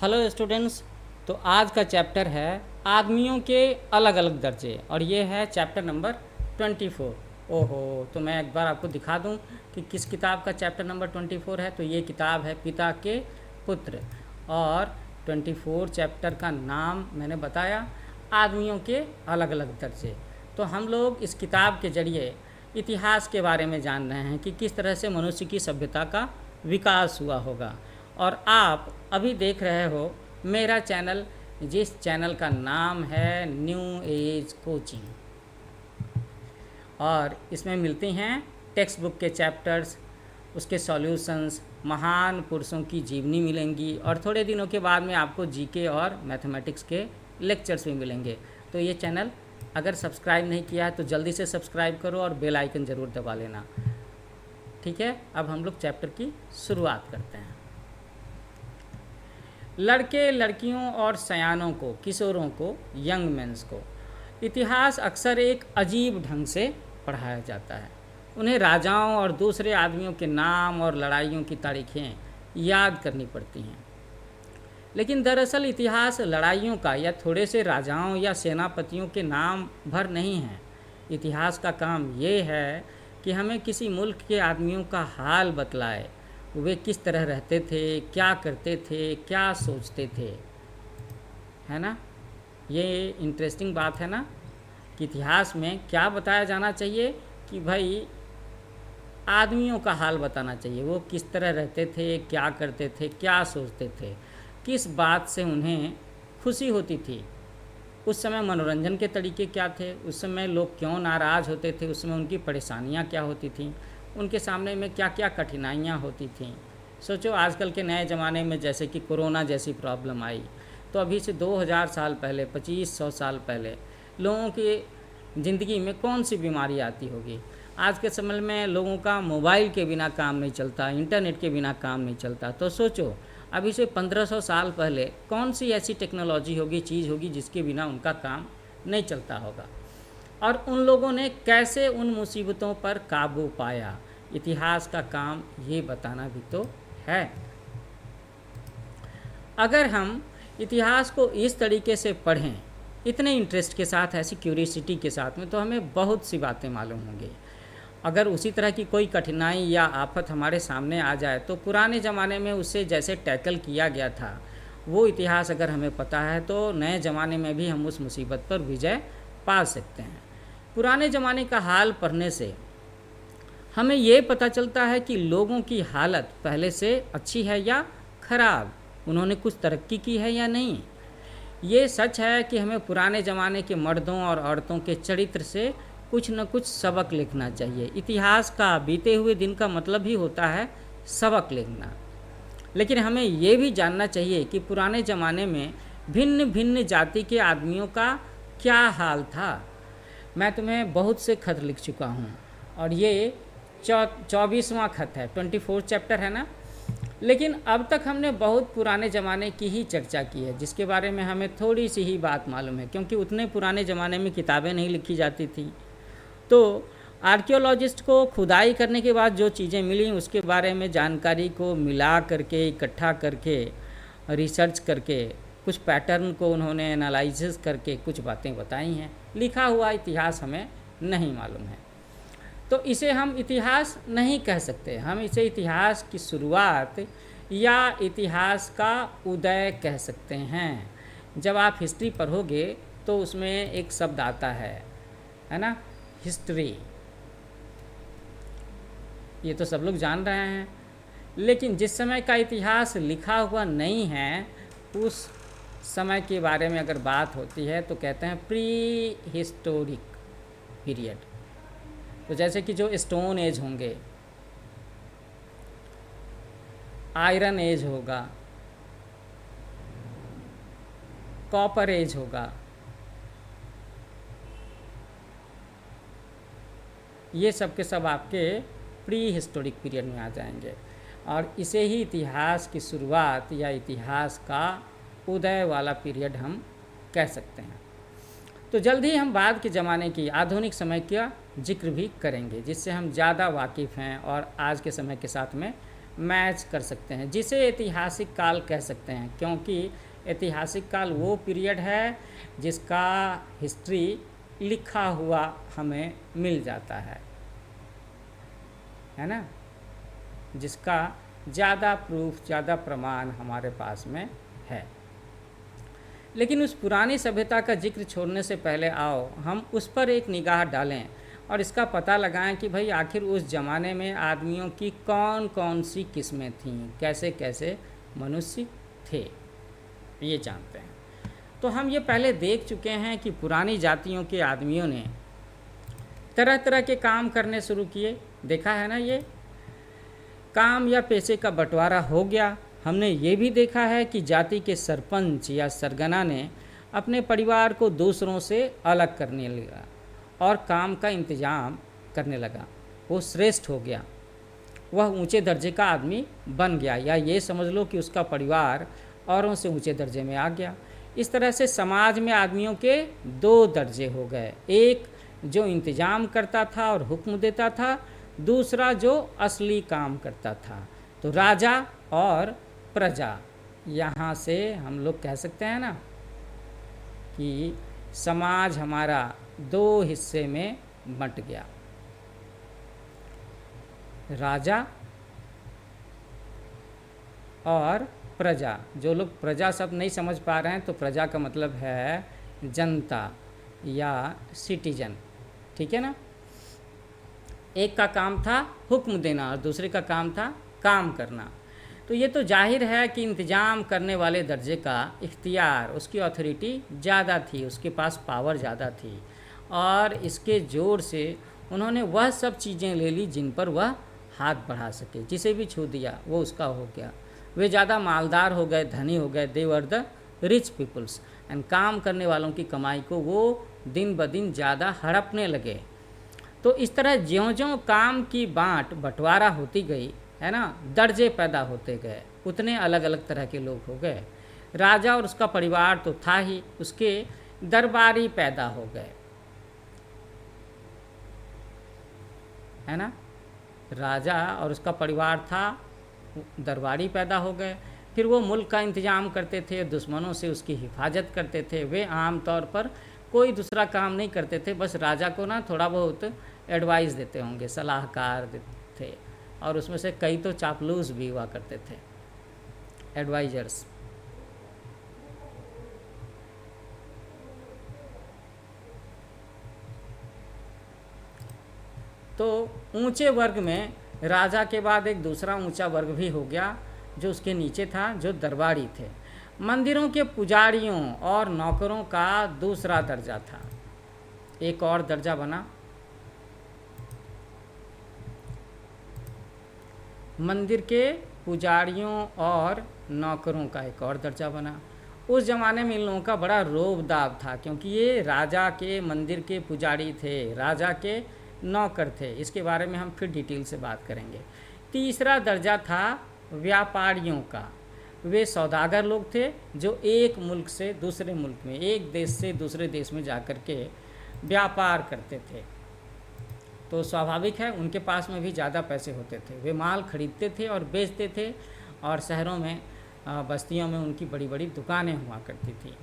Hello students. तो आज का चैप्टर है आदमियों के अलग अलग दर्जे और ये है चैप्टर नंबर 24। ओहो, तो मैं एक बार आपको दिखा दूं कि किस किताब का चैप्टर नंबर 24 है। तो ये किताब है पिता के पुत्र और 24 चैप्टर का नाम मैंने बताया आदमियों के अलग अलग दर्जे। तो हम लोग इस किताब के जरिए इतिहास के बारे में जान रहे हैं कि किस तरह से मनुष्य की सभ्यता का विकास हुआ होगा। और आप अभी देख रहे हो मेरा चैनल, जिस चैनल का नाम है न्यू एज कोचिंग, और इसमें मिलती हैं टेक्स्ट बुक के चैप्टर्स, उसके सॉल्यूशंस, महान पुरुषों की जीवनी मिलेंगी और थोड़े दिनों के बाद में आपको जीके और मैथमेटिक्स के लेक्चर्स भी मिलेंगे। तो ये चैनल अगर सब्सक्राइब नहीं किया है तो जल्दी से सब्सक्राइब करो और बेल आइकन ज़रूर दबा लेना। ठीक है, अब हम लोग चैप्टर की शुरुआत करते हैं। लड़के लड़कियों और सयानों को, किशोरों को, यंग मेंस को इतिहास अक्सर एक अजीब ढंग से पढ़ाया जाता है। उन्हें राजाओं और दूसरे आदमियों के नाम और लड़ाइयों की तारीखें याद करनी पड़ती हैं। लेकिन दरअसल इतिहास लड़ाइयों का या थोड़े से राजाओं या सेनापतियों के नाम भर नहीं है। इतिहास का काम ये है कि हमें किसी मुल्क के आदमियों का हाल बतलाए, वे किस तरह रहते थे, क्या करते थे, क्या सोचते थे। है ना, ये इंटरेस्टिंग बात है ना कि इतिहास में क्या बताया जाना चाहिए कि भाई आदमियों का हाल बताना चाहिए, वो किस तरह रहते थे, क्या करते थे, क्या सोचते थे, किस बात से उन्हें खुशी होती थी, उस समय मनोरंजन के तरीके क्या थे, उस समय लोग क्यों नाराज़ होते थे, उस समय उनकी परेशानियां क्या होती थीं, उनके सामने में क्या क्या कठिनाइयां होती थीं। सोचो आजकल के नए ज़माने में जैसे कि कोरोना जैसी प्रॉब्लम आई, तो अभी से 2000 साल पहले, 2500 साल पहले लोगों की ज़िंदगी में कौन सी बीमारी आती होगी। आज के समय में लोगों का मोबाइल के बिना काम नहीं चलता, इंटरनेट के बिना काम नहीं चलता। तो सोचो अभी से 1500 साल पहले कौन सी ऐसी टेक्नोलॉजी होगी, चीज़ होगी जिसके बिना उनका काम नहीं चलता होगा, और उन लोगों ने कैसे उन मुसीबतों पर काबू पाया। इतिहास का काम ये बताना भी तो है। अगर हम इतिहास को इस तरीके से पढ़ें, इतने इंटरेस्ट के साथ, ऐसी क्यूरियोसिटी के साथ में, तो हमें बहुत सी बातें मालूम होंगी। अगर उसी तरह की कोई कठिनाई या आफत हमारे सामने आ जाए तो पुराने ज़माने में उसे जैसे टैकल किया गया था, वो इतिहास अगर हमें पता है तो नए ज़माने में भी हम उस मुसीबत पर विजय पा सकते हैं। पुराने ज़माने का हाल पढ़ने से हमें ये पता चलता है कि लोगों की हालत पहले से अच्छी है या खराब, उन्होंने कुछ तरक्की की है या नहीं। ये सच है कि हमें पुराने ज़माने के मर्दों और औरतों के चरित्र से कुछ न कुछ सबक लिखना चाहिए। इतिहास का बीते हुए दिन का मतलब ही होता है सबक लिखना। लेकिन हमें ये भी जानना चाहिए कि पुराने ज़माने में भिन्न भिन्न जाति के आदमियों का क्या हाल था। मैं तुम्हें बहुत से खत लिख चुका हूँ और ये 24वां खत है, 24 चैप्टर है ना। लेकिन अब तक हमने बहुत पुराने ज़माने की ही चर्चा की है, जिसके बारे में हमें थोड़ी सी ही बात मालूम है, क्योंकि उतने पुराने ज़माने में किताबें नहीं लिखी जाती थी। तो आर्कियोलॉजिस्ट को खुदाई करने के बाद जो चीज़ें मिली उसके बारे में जानकारी को मिला करके, इकट्ठा करके, रिसर्च करके, कुछ पैटर्न को उन्होंने एनालिसिस करके कुछ बातें बताई हैं। लिखा हुआ इतिहास हमें नहीं मालूम है, तो इसे हम इतिहास नहीं कह सकते। हम इसे इतिहास की शुरुआत या इतिहास का उदय कह सकते हैं। जब आप हिस्ट्री पढ़ोगे तो उसमें एक शब्द आता है ना, हिस्ट्री। ये तो सब लोग जान रहे हैं, लेकिन जिस समय का इतिहास लिखा हुआ नहीं है उस समय के बारे में अगर बात होती है तो कहते हैं प्री हिस्टोरिक पीरियड। तो जैसे कि जो स्टोन एज होंगे, आयरन एज होगा, कॉपर एज होगा, ये सब के सब आपके प्री हिस्टोरिक पीरियड में आ जाएंगे, और इसे ही इतिहास की शुरुआत या इतिहास का उदय वाला पीरियड हम कह सकते हैं। तो जल्द ही हम बाद के ज़माने की, आधुनिक समय का जिक्र भी करेंगे, जिससे हम ज़्यादा वाकिफ़ हैं और आज के समय के साथ में मैच कर सकते हैं, जिसे ऐतिहासिक काल कह सकते हैं, क्योंकि ऐतिहासिक काल वो पीरियड है जिसका हिस्ट्री लिखा हुआ हमें मिल जाता है ना, जिसका ज़्यादा प्रूफ, ज़्यादा प्रमाण हमारे पास में है। लेकिन उस पुरानी सभ्यता का जिक्र छोड़ने से पहले आओ हम उस पर एक निगाह डालें और इसका पता लगाएं कि भाई आखिर उस ज़माने में आदमियों की कौन कौन सी किस्में थीं, कैसे कैसे मनुष्य थे, ये जानते हैं। तो हम ये पहले देख चुके हैं कि पुरानी जातियों के आदमियों ने तरह तरह के काम करने शुरू किए, देखा है ना, ये काम या पैसे का बंटवारा हो गया। हमने ये भी देखा है कि जाति के सरपंच या सरगना ने अपने परिवार को दूसरों से अलग करने लगा और काम का इंतजाम करने लगा। वो श्रेष्ठ हो गया, वह ऊंचे दर्जे का आदमी बन गया, या ये समझ लो कि उसका परिवार औरों से ऊंचे दर्जे में आ गया। इस तरह से समाज में आदमियों के दो दर्जे हो गए, एक जो इंतजाम करता था और हुक्म देता था, दूसरा जो असली काम करता था। तो राजा और प्रजा, यहाँ से हम लोग कह सकते हैं ना कि समाज हमारा दो हिस्से में बंट गया, राजा और प्रजा। जो लोग प्रजा शब्द नहीं समझ पा रहे हैं, तो प्रजा का मतलब है जनता या सिटीजन, ठीक है ना। एक का काम था हुक्म देना और दूसरे का काम था काम करना। तो ये तो जाहिर है कि इंतज़ाम करने वाले दर्जे का इख्तियार, उसकी अथॉरिटी ज़्यादा थी, उसके पास पावर ज़्यादा थी, और इसके ज़ोर से उन्होंने वह सब चीज़ें ले ली जिन पर वह हाथ बढ़ा सके। जिसे भी छू दिया वो उसका हो गया। वे ज़्यादा मालदार हो गए, धनी हो गए। They were the rich peoples. And काम करने वालों की कमाई को वो दिन ब दिन ज़्यादा हड़पने लगे। तो इस तरह ज्यों ज्यों काम की बंटवारा होती गई, है ना, दर्जे पैदा होते गए, उतने अलग अलग तरह के लोग हो गए। राजा और उसका परिवार तो था ही, उसके दरबारी पैदा हो गए, है ना। राजा और उसका परिवार था, दरबारी पैदा हो गए। फिर वो मुल्क का इंतजाम करते थे, दुश्मनों से उसकी हिफाजत करते थे। वे आम तौर पर कोई दूसरा काम नहीं करते थे, बस राजा को ना थोड़ा बहुत एडवाइस देते होंगे, सलाहकार थे, और उसमें से कई तो चापलूस भी हुआ करते थे, एडवाइजर्स। तो ऊंचे वर्ग में राजा के बाद एक दूसरा ऊंचा वर्ग भी हो गया जो उसके नीचे था, जो दरबारी थे। मंदिरों के पुजारियों और नौकरों का दूसरा दर्जा था, एक और दर्जा बना। मंदिर के पुजारियों और नौकरों का एक और दर्जा बना। उस ज़माने में इन लोगों का बड़ा रोब दाब था, क्योंकि ये राजा के मंदिर के पुजारी थे, राजा के नौकर थे। इसके बारे में हम फिर डिटेल से बात करेंगे। तीसरा दर्जा था व्यापारियों का। वे सौदागर लोग थे जो एक मुल्क से दूसरे मुल्क में, एक देश से दूसरे देश में जाकर के व्यापार करते थे। तो स्वाभाविक है उनके पास में भी ज़्यादा पैसे होते थे। वे माल खरीदते थे और बेचते थे, और शहरों में, बस्तियों में उनकी बड़ी बड़ी दुकानें हुआ करती थी।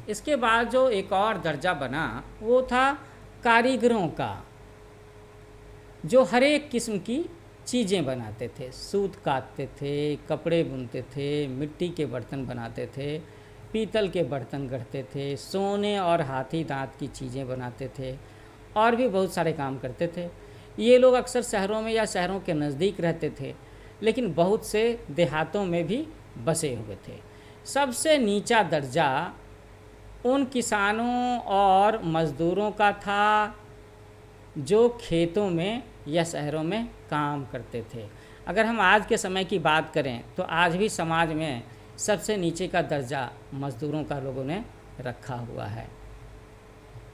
इसके बाद जो एक और दर्जा बना वो था कारीगरों का, जो हर एक किस्म की चीज़ें बनाते थे। सूत काटते थे, कपड़े बुनते थे, मिट्टी के बर्तन बनाते थे, पीतल के बर्तन गढ़ते थे, सोने और हाथी दांत की चीज़ें बनाते थे, और भी बहुत सारे काम करते थे। ये लोग अक्सर शहरों में या शहरों के नज़दीक रहते थे, लेकिन बहुत से देहातों में भी बसे हुए थे। सबसे नीचा दर्जा उन किसानों और मज़दूरों का था जो खेतों में या शहरों में काम करते थे। अगर हम आज के समय की बात करें तो आज भी समाज में सबसे नीचे का दर्जा मज़दूरों का लोगों ने रखा हुआ है,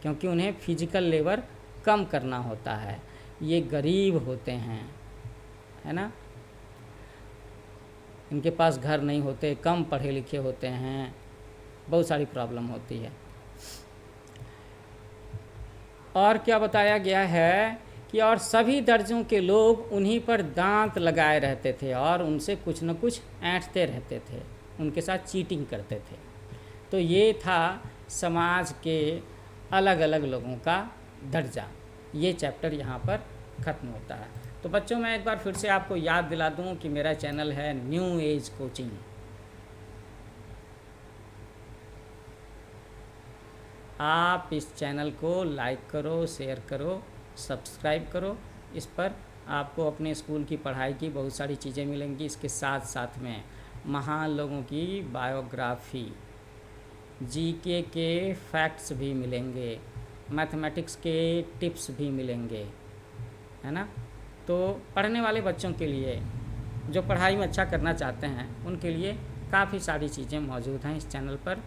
क्योंकि उन्हें फिजिकल लेबर कम करना होता है। ये गरीब होते हैं, है ना, इनके पास घर नहीं होते, कम पढ़े लिखे होते हैं, बहुत सारी प्रॉब्लम होती है। और क्या बताया गया है कि और सभी दर्जों के लोग उन्हीं पर दांत लगाए रहते थे और उनसे कुछ न कुछ ऐंठते रहते थे, उनके साथ चीटिंग करते थे। तो ये था समाज के अलग अलग लोगों का दर्जा। ये चैप्टर यहाँ पर ख़त्म होता है। तो बच्चों, मैं एक बार फिर से आपको याद दिला दूँ कि मेरा चैनल है न्यू एज कोचिंग। आप इस चैनल को लाइक करो, शेयर करो, सब्सक्राइब करो। इस पर आपको अपने स्कूल की पढ़ाई की बहुत सारी चीज़ें मिलेंगी। इसके साथ साथ में महान लोगों की बायोग्राफी, जीके के फैक्ट्स भी मिलेंगे, मैथमेटिक्स के टिप्स भी मिलेंगे, है ना। तो पढ़ने वाले बच्चों के लिए, जो पढ़ाई में अच्छा करना चाहते हैं, उनके लिए काफ़ी सारी चीज़ें मौजूद हैं इस चैनल पर।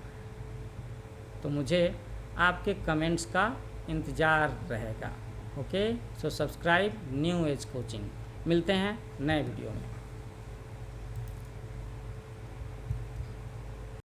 तो मुझे आपके कमेंट्स का इंतज़ार रहेगा। Okay, so subscribe new age coaching. मिलते हैं नए वीडियो में।